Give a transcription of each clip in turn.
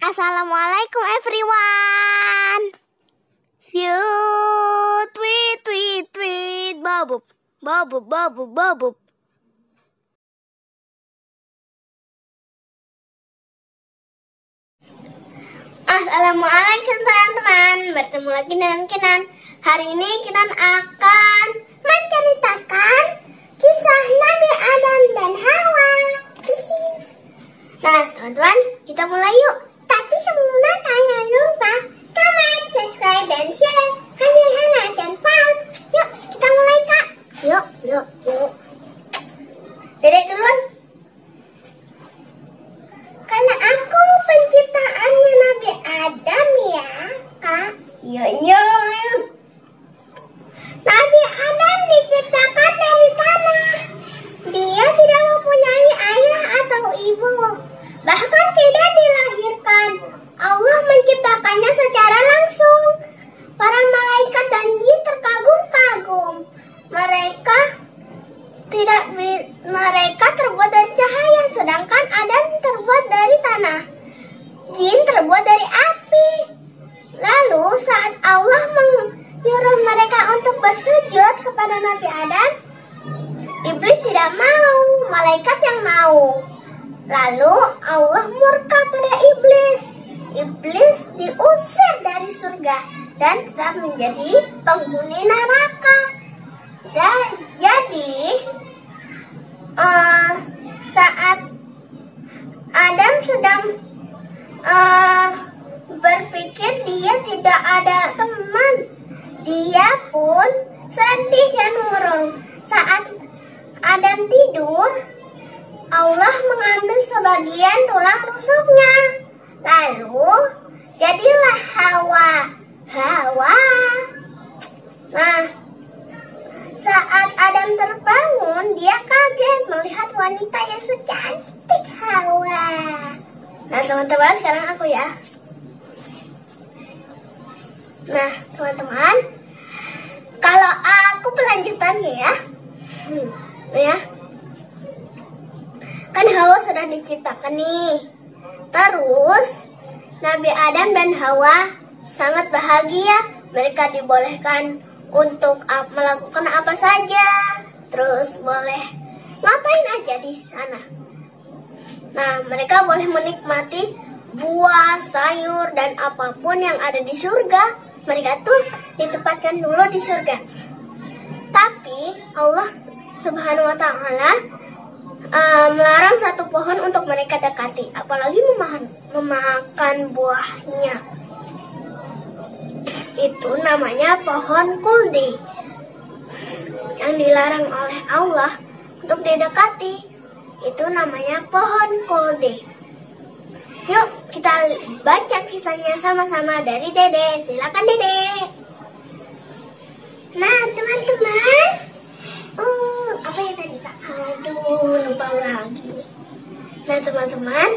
Assalamualaikum everyone. You tweet tweet tweet bobub bobub bobub bobub. Assalamualaikum teman-teman. Bertemu lagi dengan Kinan. Hari ini Kinan akan menceritakan kisah Nabi Adam dan Hawa. Nah teman-teman, kita mulai yuk. Tapi sebelumnya jangan lupa comment, subscribe, dan share. Hana dan pause. Yuk kita mulai kak. Yuk. Dedek duluan. Karena aku penciptaannya Nabi Adam ya kak. Yuk. Nabi Adam diciptakan dari tanah. Dia tidak mempunyai ayah atau ibu. Bahkan tidak dilahirkan. Allah menciptakannya secara langsung. Para malaikat dan jin terkagum-kagum. Mereka terbuat dari cahaya, sedangkan Adam terbuat dari tanah. Jin terbuat dari api. Lalu saat Allah menyuruh mereka untuk bersujud kepada Nabi Adam, iblis tidak mau, malaikat yang mau. Lalu Allah murka pada iblis. Iblis diusir dari surga dan tetap menjadi penghuni neraka. Dan jadi saat Adam sedang berpikir dia tidak ada teman, dia pun sedih dan murung. Saat Adam tidur, Allah mengambil sebagian tulang rusuknya. Lalu jadilah Hawa. Nah, saat Adam terbangun, dia kaget melihat wanita yang secantik Hawa. Nah teman-teman, sekarang aku ya. Nah teman-teman, kalau aku pelanjutannya ya. Ya. Kan Hawa sudah diciptakan nih. Terus Nabi Adam dan Hawa sangat bahagia. Mereka dibolehkan untuk melakukan apa saja. Terus boleh ngapain aja di sana. Nah, mereka boleh menikmati buah, sayur, dan apapun yang ada di surga. Mereka tuh ditempatkan dulu di surga. Tapi Allah Subhanahu wa Ta'ala melarang satu pohon untuk mereka dekati, apalagi memakan buahnya. Itu namanya pohon kuldi yang dilarang oleh Allah untuk didekati. Itu namanya pohon kuldi. Yuk kita baca kisahnya sama-sama dari Dede. Silakan Dede. Nah teman-teman, apa ya tadi Kak? Aduh, lupa lagi. Nah teman-teman,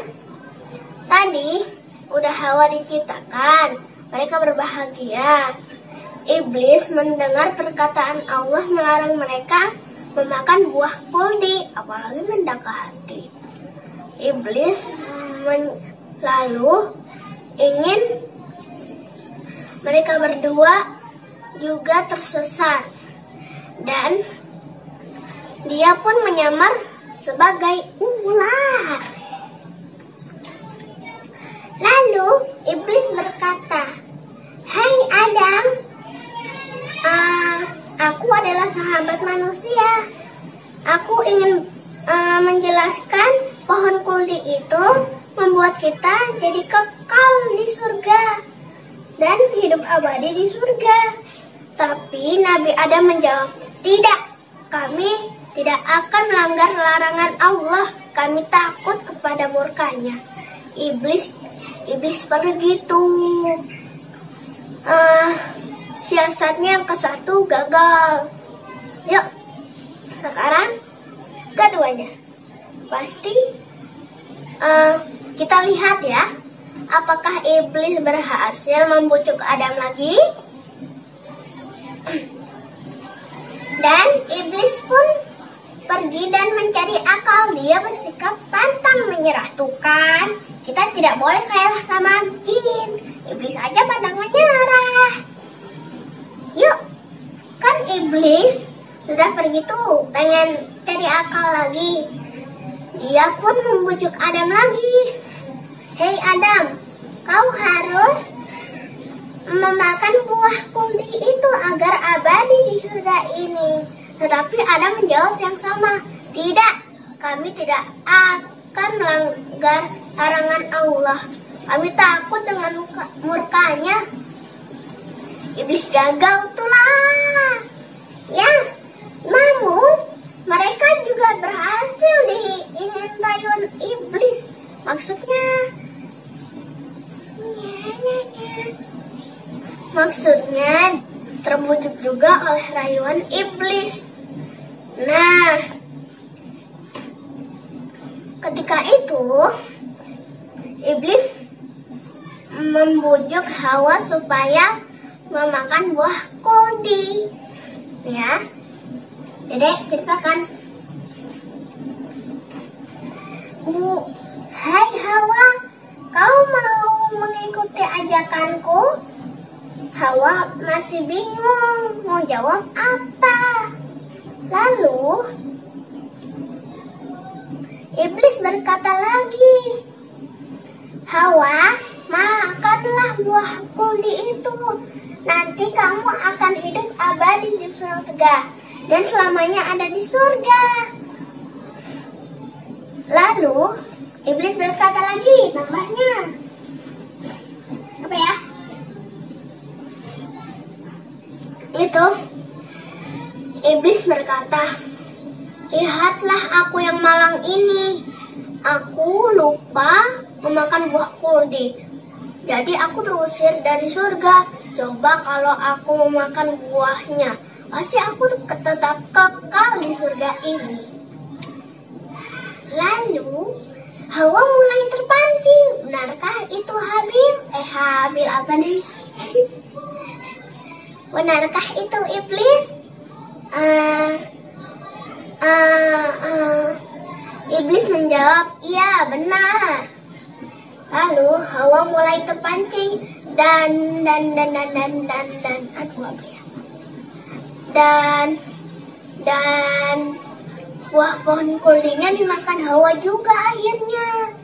tadi udah Hawa diciptakan. Mereka berbahagia. Iblis mendengar perkataan Allah melarang mereka memakan buah kuldi, apalagi mendekati. Iblis lalu ingin mereka berdua juga tersesat. Dan dia pun menyamar sebagai ular. Lalu iblis berkata, "Hai Adam, aku adalah sahabat manusia. Aku ingin menjelaskan pohon kuldi itu membuat kita jadi kekal di surga dan hidup abadi di surga." Tapi Nabi Adam menjawab, "Tidak, kami tidak akan melanggar larangan Allah. Kami takut kepada murkanya." Iblis pergi tuh. Siasatnya yang ke satu gagal. Yuk, sekarang keduanya. Pasti kita lihat ya, apakah iblis berhasil membujuk Adam lagi? Dan iblis pun pergi dan mencari akal. Dia bersikap pantang menyerah. Tuh kan, kita tidak boleh kalah sama jin. Iblis aja pantang menyerah. Yuk, kan iblis sudah pergi tuh, pengen cari akal lagi. Dia pun membujuk Adam lagi. Hei Adam, kau harus memakan buah kuldi itu agar abadi di surga ini. Tetapi Adam menjawab yang sama. Tidak, kami tidak akan melanggar larangan Allah. Kami takut dengan murkanya. Iblis gagal tulah. Ya, namun mereka juga berhasil diingin rayuan iblis. Maksudnya terbujuk juga oleh rayuan iblis. Nah, ketika itu iblis membujuk Hawa supaya memakan buah kuldi. Ya, Dedek ceritakan. Hai Hawa, kau mau mengikuti ajakanku? Hawa masih bingung mau jawab apa. Lalu iblis berkata lagi, Hawa, makanlah buah kuldi itu. Nanti kamu akan hidup abadi di surga dan selamanya ada di surga. Lalu iblis berkata lagi, tambahnya apa ya? Itu iblis berkata, lihatlah aku yang malang ini. Aku lupa memakan buah kuldi. Jadi aku terusir dari surga. Coba kalau aku memakan buahnya, pasti aku tetap kekal di surga ini. Lalu Hawa mulai terpancing. Benarkah itu Habil? Habil apa nih? Benarkah itu iblis? Iblis menjawab, iya benar. Lalu Hawa mulai terpancing dan aduh apa ya? Dan buah pohon kuldinya dimakan Hawa juga akhirnya.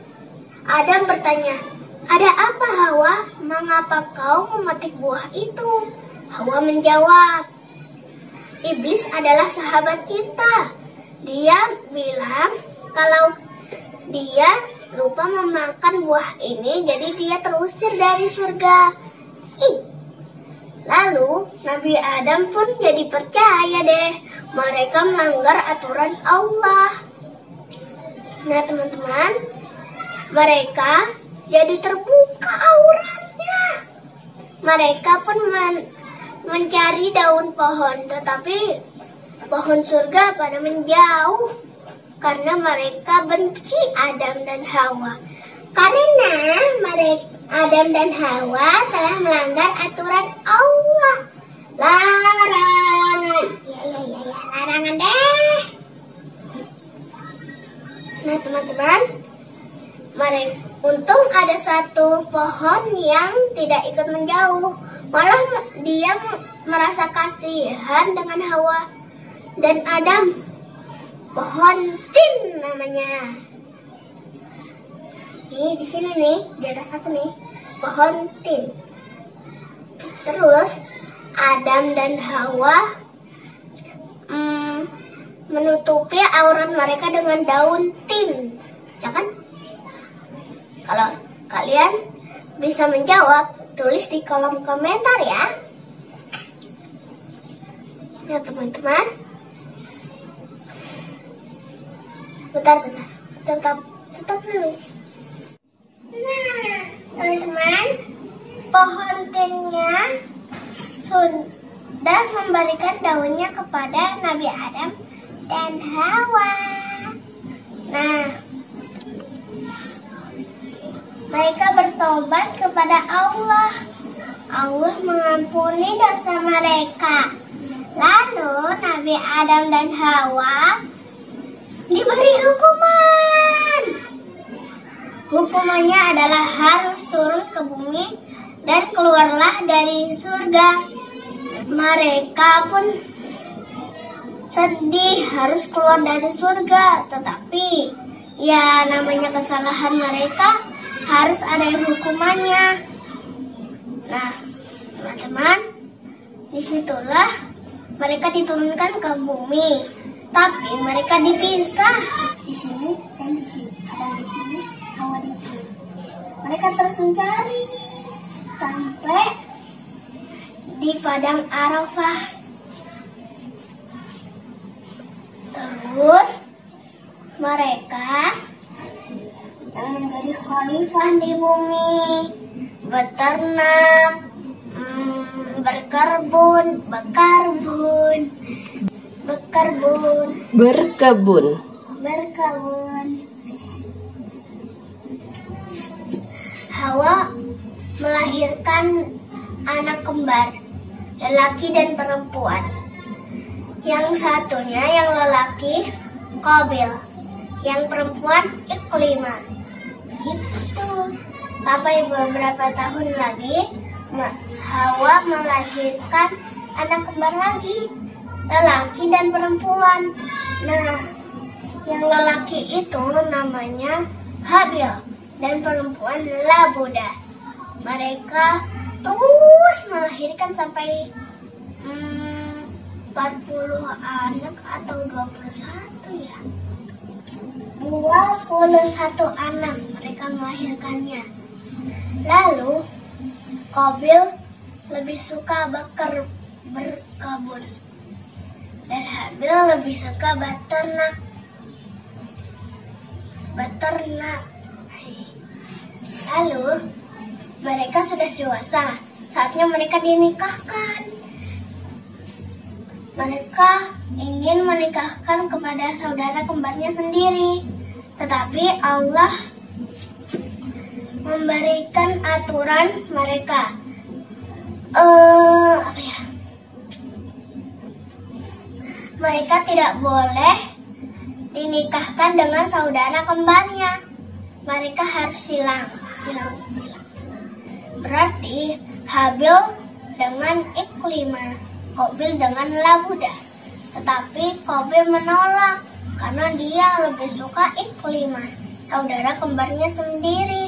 Adam bertanya, ada apa Hawa? Mengapa kau memetik buah itu? Hawa menjawab, iblis adalah sahabat kita. Dia bilang kalau dia lupa memakan buah ini, jadi dia terusir dari surga. Lalu Nabi Adam pun jadi percaya deh, mereka melanggar aturan Allah. Nah teman-teman, mereka jadi terbuka auratnya. Mereka pun mencari daun pohon, tetapi pohon surga pada menjauh karena mereka benci Adam dan Hawa. Karena Adam dan Hawa telah melanggar aturan Allah. Larangan. Larangan deh. Nah teman-teman, untung ada satu pohon yang tidak ikut menjauh. Malah dia merasa kasihan dengan Hawa dan Adam. Pohon tin namanya. Ini di sini nih, di atas aku nih, pohon tin. Terus Adam dan Hawa menutupi aurat mereka dengan daun tin, ya kan? Kalau kalian bisa menjawab, tulis di kolom komentar ya. Ya teman-teman. Bentar. Tetap dulu. Nah, teman-teman, pohon tinnya sudah memberikan daunnya kepada Nabi Adam dan Hawa. Nah, mereka bertobat kepada Allah. Allah mengampuni dosa mereka. Lalu Nabi Adam dan Hawa diberi hukuman. Hukumannya adalah harus turun ke bumi dan keluarlah dari surga. Mereka pun sedih harus keluar dari surga, tetapi ya namanya kesalahan mereka harus ada hukumannya. Nah, teman-teman, disitulah mereka diturunkan ke bumi, tapi mereka dipisah di sini dan di sini. Adam di sini, Hawa di sini. Mereka terus mencari sampai di padang Arafah. Terus mereka yang menjadi khalifah di bumi, beternak, berkebun. Hawa melahirkan anak kembar, lelaki dan perempuan. Yang satunya yang lelaki Qabil, yang perempuan Iklimah. Gitu. Sampai beberapa tahun lagi Hawa melahirkan anak kembar lagi, lelaki dan perempuan. Nah, yang lelaki itu namanya Habil dan perempuan Labuda. Mereka terus melahirkan sampai 40 anak atau 21 ya. 21 anak mereka melahirkannya. Lalu Qabil lebih suka berkebun dan Habil lebih suka beternak. Lalu mereka sudah dewasa, saatnya mereka dinikahkan. Mereka ingin menikahkan kepada saudara kembarnya sendiri, tetapi Allah memberikan aturan mereka. Mereka tidak boleh dinikahkan dengan saudara kembarnya. Mereka harus silang. Berarti Habil dengan Iklimah, Qabil dengan Labuda. Tetapi Qabil menolak karena dia lebih suka Iklimah, saudara kembarnya sendiri.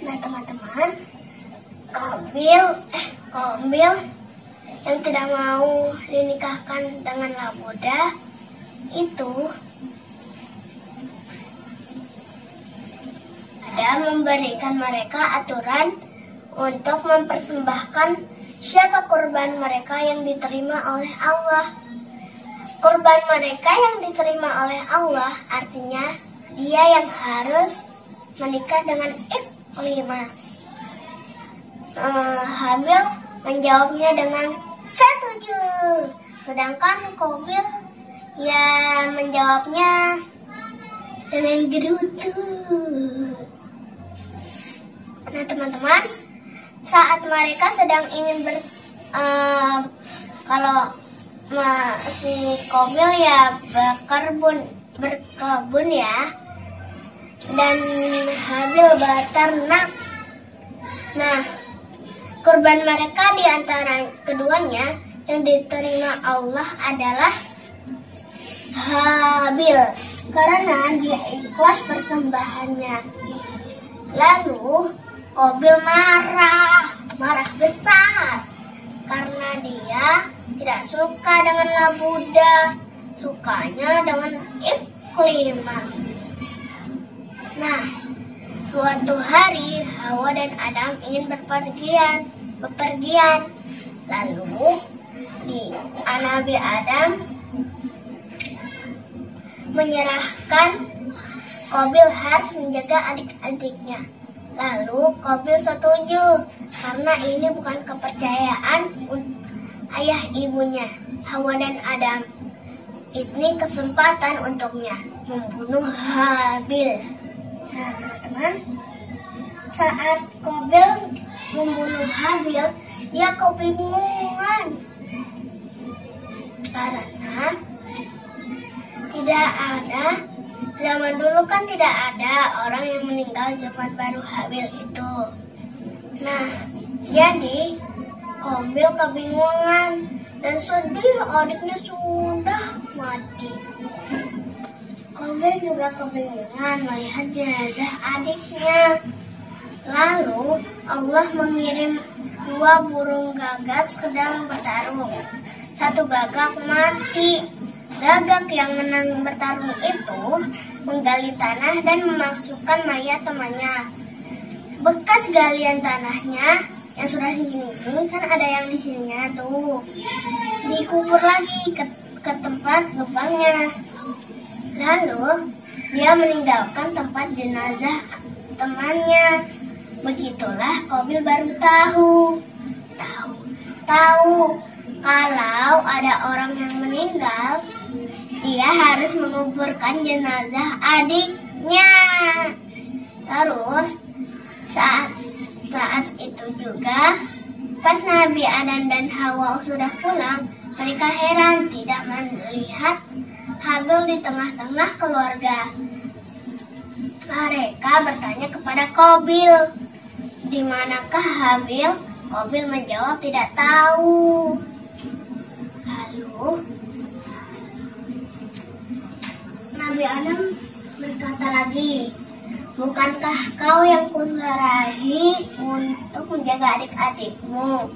Nah, teman-teman, Qabil yang tidak mau dinikahkan dengan Labuda itu ada memberikan mereka aturan untuk mempersembahkan siapa kurban mereka yang diterima oleh Allah. Kurban mereka yang diterima oleh Allah artinya dia yang harus menikah dengan Iklimah. Habil menjawabnya dengan setuju, sedangkan Qabil ya menjawabnya dengan gerutu. Nah, teman-teman, saat mereka sedang ingin si Qabil ya berkebun ya, dan Habil beternak. Nah, kurban mereka di antara keduanya yang diterima Allah adalah Habil karena dia ikhlas persembahannya. Lalu Qabil marah besar karena dia tidak suka dengan Labuda, sukanya dengan Iklimah. Nah, suatu hari Hawa dan Adam ingin bepergian. Lalu Nabi Adam menyerahkan Qabil harus menjaga adik-adiknya. Lalu Qabil setuju karena ini bukan kepercayaan ayah ibunya Hawa dan Adam. Ini kesempatan untuknya membunuh Habil. Nah, teman-teman, saat Qabil membunuh Habil, dia kebingungan karena tidak ada Zaman dulu kan tidak ada orang yang meninggal Jumat baru Habil itu. Nah, jadi Qabil kebingungan dan sedih adiknya sudah mati. Qabil juga kebingungan melihat jenazah adiknya. Lalu Allah mengirim 2 burung gagak sedang bertarung. Satu gagak mati. Gagak yang menang bertarung itu menggali tanah dan memasukkan mayat temannya. Bekas galian tanahnya yang sudah ini kan ada yang di sininya tuh. Dikubur lagi ke tempat lubangnya. Lalu dia meninggalkan tempat jenazah temannya. Begitulah Qabil baru tahu kalau ada orang yang meninggal, dia harus menguburkan jenazah adiknya. Terus saat itu juga pas Nabi Adam dan Hawa sudah pulang, mereka heran tidak melihat Habil di tengah-tengah keluarga. Mereka bertanya kepada Qabil, di manakah Habil? Qabil menjawab tidak tahu. Lalu Nabi Adam berkata lagi, bukankah kau yang kuserahi untuk menjaga adik-adikmu?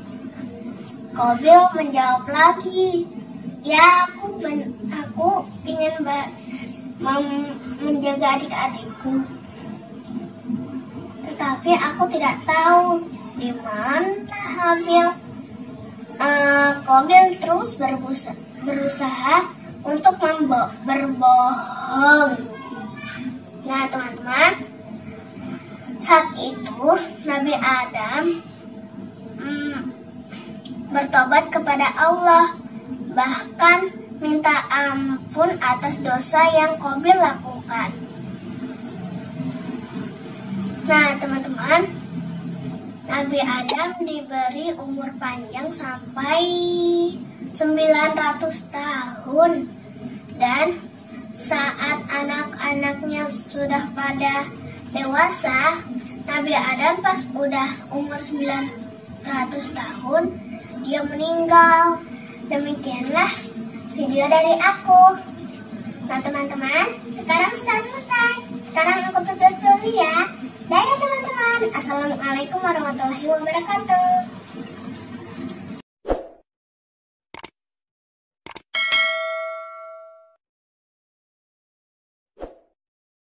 Qabil menjawab lagi, ya aku ingin menjaga adik-adikku, tetapi aku tidak tahu di mana Habil. Qabil terus berusaha untuk berbohong. Nah teman-teman, saat itu Nabi Adam bertobat kepada Allah, bahkan minta ampun atas dosa yang Qabil lakukan. Nah teman-teman, Nabi Adam diberi umur panjang sampai 900 tahun. Dan saat anak-anaknya sudah pada dewasa, Nabi Adam pas udah umur 900 tahun, dia meninggal. Demikianlah video dari aku. Nah teman-teman, sekarang sudah selesai. Sekarang aku tutup dulu ya. Dadah teman-teman. Assalamualaikum warahmatullahi wabarakatuh.